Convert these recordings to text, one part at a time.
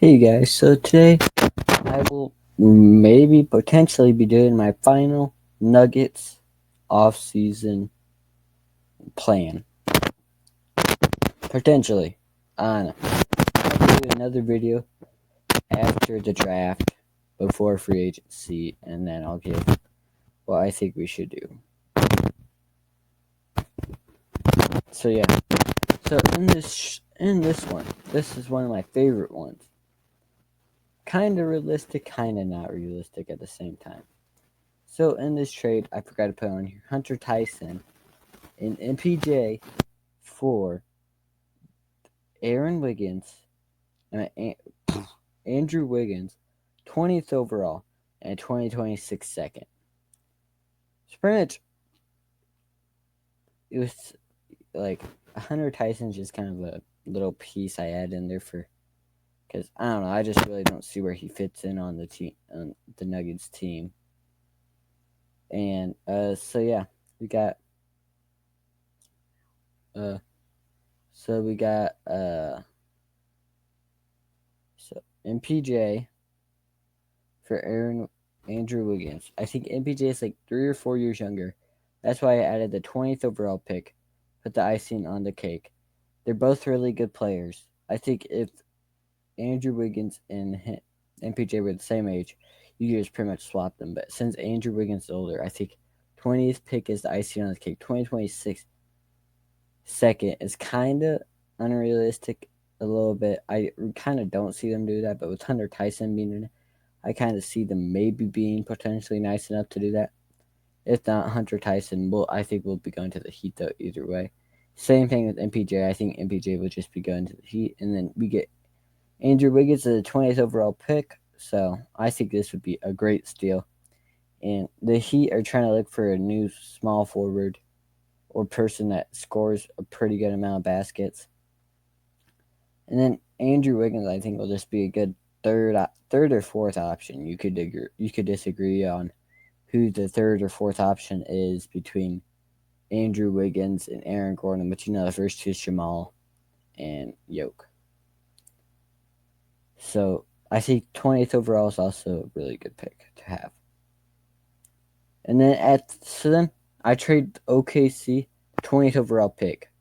Hey guys, so today I will maybe potentially be doing my final Nuggets off-season plan. Potentially. I don't know. I'll do another video after the draft, before free agency, and then I'll give what I think we should do. So yeah. So in this one, this is one of my favorite ones. Kinda realistic, kinda not realistic at the same time. So in this trade, I forgot to put on here Hunter Tyson and MPJ for Aaron Wiggins, Andrew Wiggins, 20th overall, and 2026 second. So pretty much, it was like Hunter Tyson's just kind of a little piece I add in there for, because I don't know, I just really don't see where he fits in on the team, on the Nuggets team. And so yeah, we got so MPJ for Andrew Wiggins. I think MPJ is like 3 or 4 years younger. That's why I added the 20th overall pick, put the icing on the cake. They're both really good players. I think if Andrew Wiggins and MPJ were the same age, you could just pretty much swap them. But since Andrew Wiggins is older, I think 20th pick is the icing on the cake. 2026 second is kind of unrealistic a little bit. I kind of don't see them do that, but with Hunter Tyson being in it, I kind of see them maybe being potentially nice enough to do that. If not, Hunter Tyson I think we'll be going to the Heat though either way. Same thing with MPJ. I think MPJ will just be going to the Heat, and then we get Andrew Wiggins as the 20th overall pick. So I think this would be a great steal. And the Heat are trying to look for a new small forward or person that scores a pretty good amount of baskets. And then Andrew Wiggins, I think, will just be a good third or fourth option. You could disagree on who the third or fourth option is between Andrew Wiggins and Aaron Gordon, but you know the first two is Jamal and Yoke. So I think 20th overall is also a really good pick to have. And then I trade OKC 20th overall pick,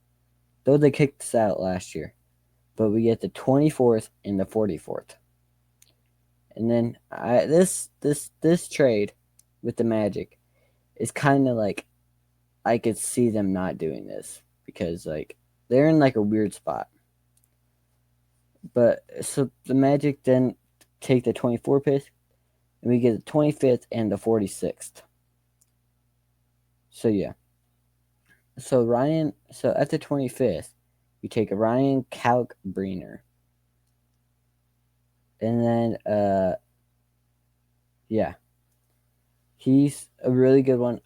though they kicked us out last year, but we get the 24th and the 44th. And then this trade with the Magic is kind of like, I could see them not doing this because like they're in like a weird spot. But so the Magic then take the 24th pick, and we get the 25th and the 46th. So yeah. So at the 25th, we take a Ryan Kalkbrenner. And then yeah. He's a really good one.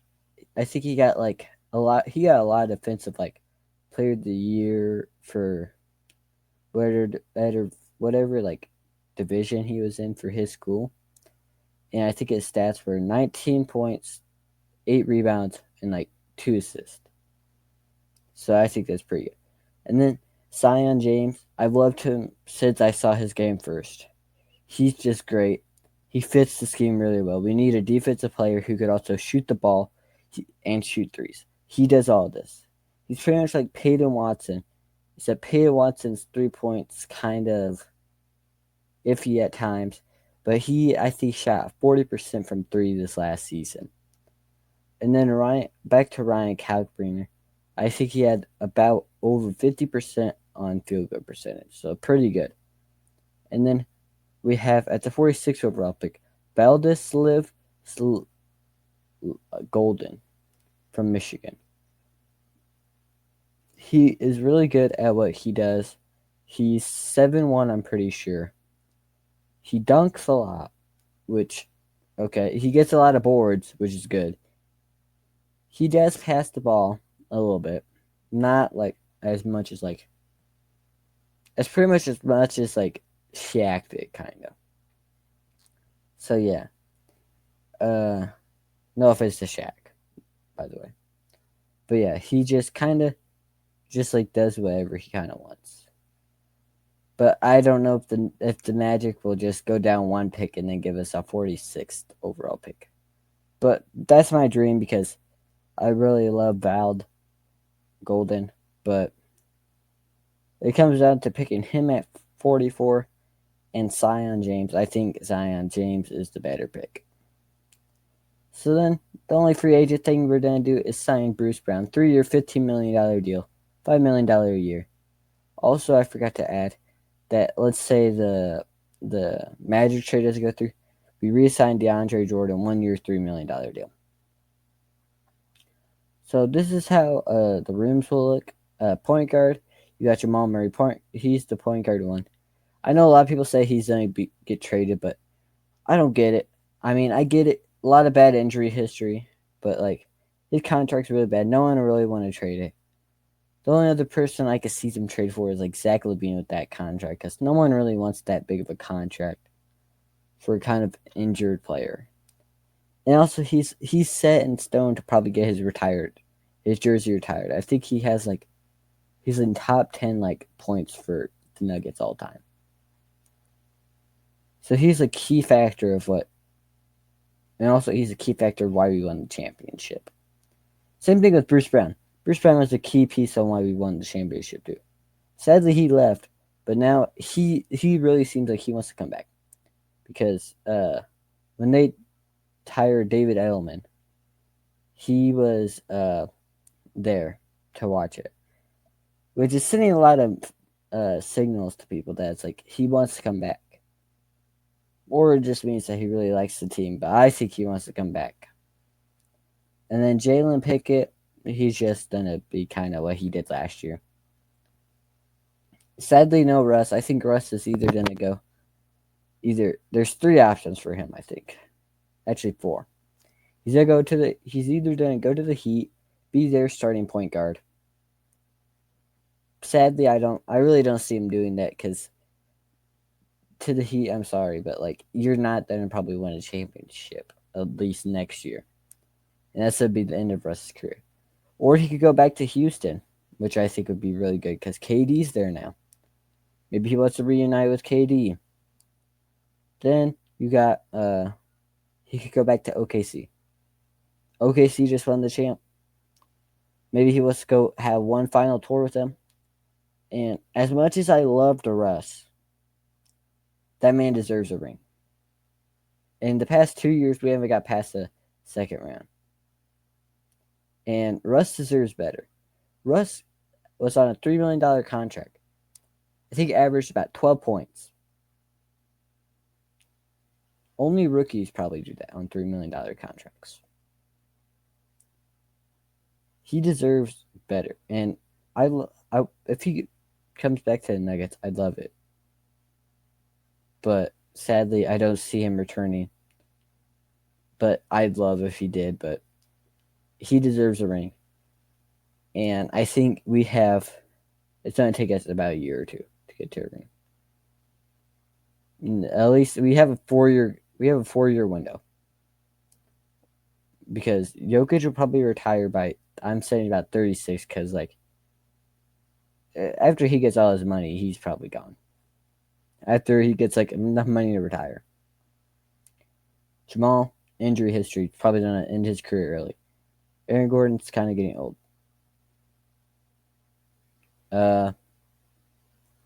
I think he got like a lot of defensive like player of the year for whatever like division he was in for his school. And I think his stats were 19 points, 8 rebounds, and like 2 assists. So I think that's pretty good. And then Zion James, I've loved him since I saw his game first. He's just great. He fits the scheme really well. We need a defensive player who could also shoot the ball and shoot threes. He does all this. He's pretty much like Peyton Watson, except Peyton Watson's 3 points kind of iffy at times, but I think shot 40% from 3 this last season. And then back to Ryan Kalkbrenner, I think he had about over 50% on field goal percentage, so pretty good. And then we have at the 46th overall pick, Valdes Golden from Michigan. He is really good at what he does. He's 7'1", I'm pretty sure. He dunks a lot, which, okay, he gets a lot of boards, which is good. He does pass the ball a little bit. Not like as much as like, it's pretty much as much as like Shaq did, kind of. So yeah. No offense to Shaq, by the way. But yeah, he just kind of just like does whatever he kind of wants. But I don't know if the Magic will just go down one pick and then give us a 46th overall pick. But that's my dream because I really love Vald Golden. But it comes down to picking him at 44 and Zion James. I think Zion James is the better pick. So then the only free agent thing we're going to do is sign Bruce Brown. 3-year, $15 million deal. $5 million a year. Also, I forgot to add that let's say the Magic trade doesn't go through, we re-signed DeAndre Jordan 1-year, $3 million deal. So this is how the rooms will look. Point guard, you got Jamal Murray. He's the point guard one. I know a lot of people say he's going to get traded, but I don't get it. I mean, I get it. A lot of bad injury history, but like his contract's really bad. No one really want to trade it. The only other person I could see them trade for is like Zach LaVine with that contract, because no one really wants that big of a contract for a kind of injured player. And also, he's set in stone to probably get his jersey retired. I think he's in top 10 like points for the Nuggets all time. So he's a key factor of what, and also he's a key factor of why we won the championship. Same thing with Bruce Brown. Bruce Brown was a key piece on why we won the championship too. Sadly, he left, but now he really seems like he wants to come back because when they hired David Edelman, he was there to watch it, which is sending a lot of signals to people that it's like he wants to come back, or it just means that he really likes the team. But I think he wants to come back. And then Jalen Pickett, he's just gonna be kind of what he did last year. Sadly, no Russ. I think Russ is either gonna go. There's 3 options for him. I think, actually 4. He's either gonna go to the Heat, be their starting point guard. Sadly, I really don't see him doing that because to the Heat, I'm sorry, but like you're not gonna probably win a championship at least next year, and that's gonna be the end of Russ's career. Or he could go back to Houston, which I think would be really good because KD's there now. Maybe he wants to reunite with KD. Then you got he could go back to OKC. OKC just won the champ. Maybe he wants to go have one final tour with them. And as much as I love the Russ, that man deserves a ring. In the past 2 years, we haven't got past the second round. And Russ deserves better. Russ was on a $3 million contract. I think he averaged about 12 points. Only rookies probably do that on $3 million contracts. He deserves better. And if he comes back to the Nuggets, I'd love it. But sadly, I don't see him returning. But I'd love if he did. But he deserves a ring. And I think it's going to take us about a year or two to get to a ring. And at least we have a 4-year window. Because Jokic will probably retire by, I'm saying about 36, because like after he gets all his money, he's probably gone. After he gets like enough money to retire. Jamal, injury history, probably gonna end his career early. Aaron Gordon's kind of getting old.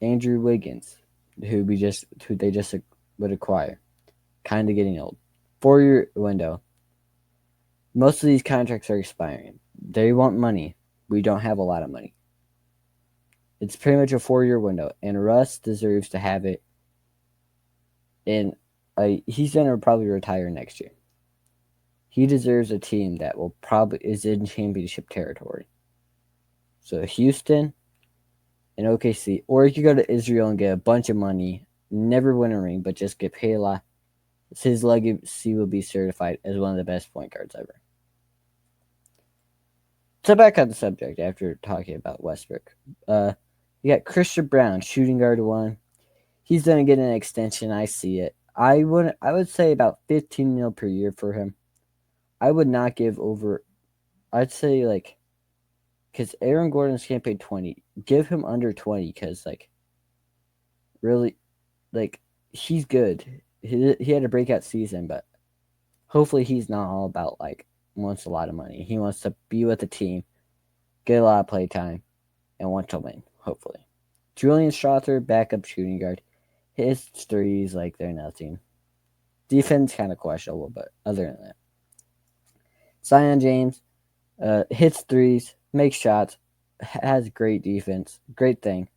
Andrew Wiggins, who they just would acquire, kind of getting old. 4-year window. Most of these contracts are expiring. They want money. We don't have a lot of money. It's pretty much a 4-year window, and Russ deserves to have it. And he's gonna probably retire next year. He deserves a team that is in championship territory. So Houston and OKC, or you could go to Israel and get a bunch of money, never win a ring, but just get paid a lot. His legacy will be certified as one of the best point guards ever. So back on the subject after talking about Westbrook. You got Christian Brown, shooting guard 1. He's gonna get an extension. I see it. I would say about 15 mil per year for him. I would not give over. I'd say like, because Aaron Gordon's getting paid 20. Give him under 20, because like, really, like, he's good. He had a breakout season, but hopefully he's not all about, like, wants a lot of money. He wants to be with the team, get a lot of play time, and want to win, hopefully. Julian Strother, backup shooting guard. His threes, like, they're nothing. Defense kind of questionable, but other than that. Zion James hits threes, makes shots, has great defense. Great thing.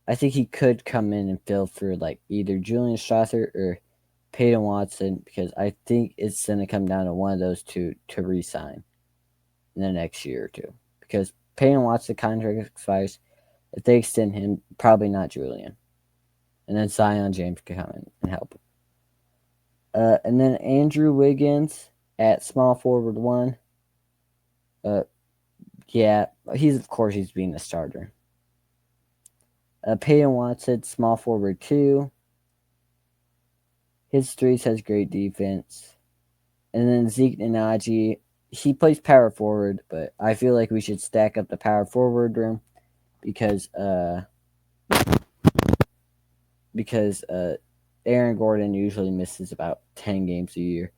I think he could come in and fill for, like, either Julian Strother or Peyton Watson, because I think it's going to come down to one of those two to re-sign in the next year or two. Because Peyton Watson contract expires. If they extend him, probably not Julian. And then Zion James can come in and help. And then Andrew Wiggins at small forward 1. Yeah, he's being the starter. Peyton Watson, small forward 2. His threes has great defense. And then Zeke Nnaji, he plays power forward, but I feel like we should stack up the power forward room because Aaron Gordon usually misses about 10 games a year.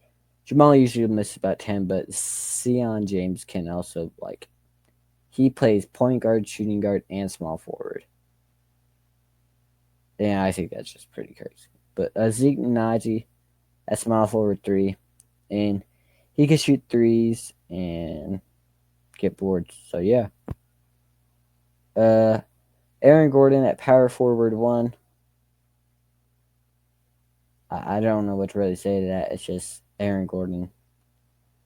Jamal usually misses about 10, but Zion James can also, like, he plays point guard, shooting guard, and small forward. And I think that's just pretty crazy. But Zeke Nnaji at small forward 3, and he can shoot threes and get boards. So yeah. Aaron Gordon at power forward 1. I don't know what to really say to that. It's just Aaron Gordon.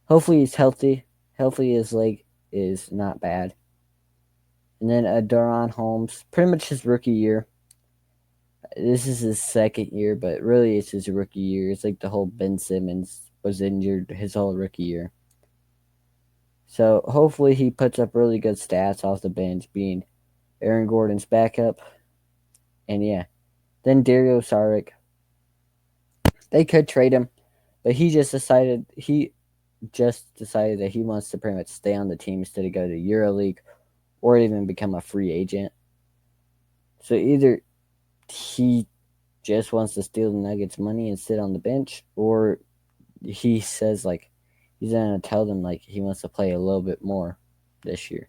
Hopefully he's healthy. Hopefully his leg is not bad. And then Daron Holmes, pretty much his rookie year. This is his second year, but really it's his rookie year. It's like the whole Ben Simmons was injured his whole rookie year. So hopefully he puts up really good stats off the bench, being Aaron Gordon's backup. And yeah. Then Dario Saric. They could trade him, but he just decided that he wants to pretty much stay on the team instead of go to EuroLeague or even become a free agent. So either he just wants to steal the Nuggets' money and sit on the bench, or he says, like, he's going to tell them, like, he wants to play a little bit more this year.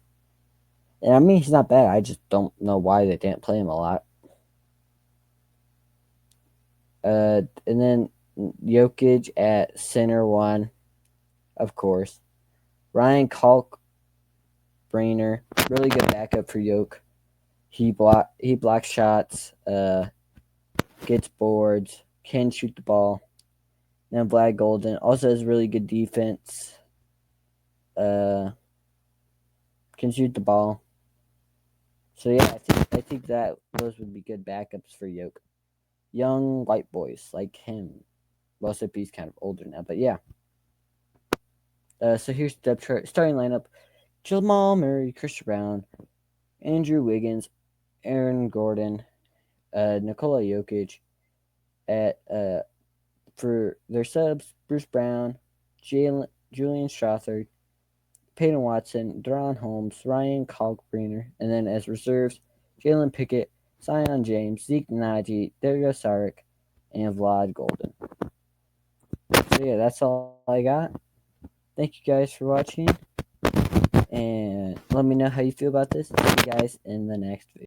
And I mean, he's not bad. I just don't know why they didn't play him a lot. And then Jokic at center 1, of course. Ryan Kalkbrenner, really good backup for Jokic. He blocks shots, gets boards, can shoot the ball. And Vlad Golden also has really good defense. Can shoot the ball. So yeah, I think that those would be good backups for Jokic. Young white boys like him. Well, except he's kind of older now, but yeah. So here's the depth chart. Starting lineup: Jamal Murray, Christian Brown, Andrew Wiggins, Aaron Gordon, Nikola Jokic. At for their subs: Bruce Brown, Julian Strother, Peyton Watson, Daron Holmes, Ryan Kalkbrenner, and then as reserves: Jalen Pickett, Zion James, Zeke Nnaji, Dario Saric, and Vlad Golden. So yeah, that's all I got. Thank you guys for watching, and let me know how you feel about this. See you guys in the next video.